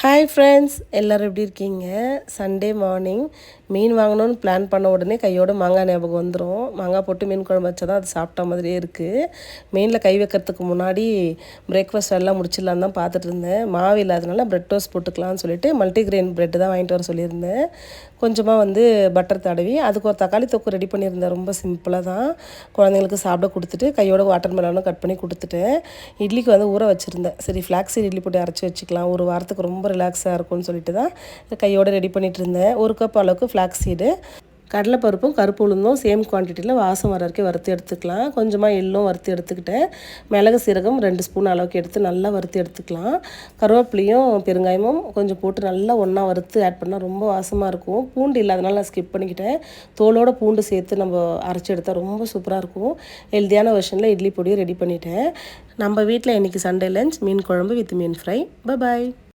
Hi friends, எல்லோரும் எப்படி இருக்கீங்க? சண்டே மார்னிங் மீன் வாங்கணும்னு பிளான் பண்ண உடனே கையோட மாங்காய் ஞாபகம் வந்துடும். மாங்காய் போட்டு மீன் குழம்பு வச்சா தான் அது சாப்பிட்ட மாதிரியே இருக்குது. மீனில் கை வைக்கிறதுக்கு முன்னாடி பிரேக்ஃபாஸ்ட் எல்லாம் முடிச்சிடலான்னு தான் பார்த்துட்டு இருந்தேன். மாவு இல்லாதனால ப்ரெட் டோஸ்ட் போட்டுக்கலாம்னு சொல்லிட்டு மல்டிக்ரெயின் ப்ரெட்டு தான் வாங்கிட்டு வர சொல்லியிருந்தேன். கொஞ்சமாக பட்டர் தடவி அதுக்கு ஒரு தக்காளி தொக்கு ரெடி பண்ணியிருந்தேன். ரொம்ப சிம்பிளாக தான் குழந்தைங்களுக்கு சாப்பிட கொடுத்துட்டு கையோட வாட்டர் மெலனும் கட் பண்ணி கொடுத்துட்டேன். இட்லிக்கு ஊற வச்சுருந்தேன். சரி ஃப்ளாக்ஸ் சீட் இட்லி போட்டு அரைச்சி வச்சுக்கலாம், ஒரு வாரத்துக்கு ரொம்ப ரிலாக்ஸாக இருக்கும்னு சொல்லிட்டு தான் கையோடு ரெடி பண்ணிகிட்டு இருந்தேன். 1 கப் அளவுக்கு ஃப்ளாக்ஸ் சீடு, கடலைப்பருப்பும் கருப்பு உளுந்தும் சேம் குவான்டிட்டியில் வாசம் வர வரைக்கும் வறுத்து எடுத்துக்கலாம். கொஞ்சமாக எள்ளும் வறுத்து எடுத்துக்கிட்டேன். மிளகு சீரகம் 2 ஸ்பூன் அளவுக்கு எடுத்து நல்லா வறுத்து எடுத்துக்கலாம். கருவேப்பிலையும் பெருங்காயமும் கொஞ்சம் போட்டு நல்லா ஒன்றா வறுத்து ஆட் பண்ணால் ரொம்ப வாசமாக இருக்கும். பூண்டு இல்லாதனால நான் ஸ்கிப் பண்ணிக்கிட்டேன். தோலோட பூண்டு சேர்த்து நம்ம அரைச்சி எடுத்தால் ரொம்ப சூப்பராக இருக்கும். ஹெல்த்தியான வெர்ஷனில் இட்லி பொடியை ரெடி பண்ணிட்டேன். நம்ம வீட்டில் இன்றைக்கி சண்டே லஞ்ச் மீன் குழம்பு வித் மீன் ஃப்ரை. பாய்.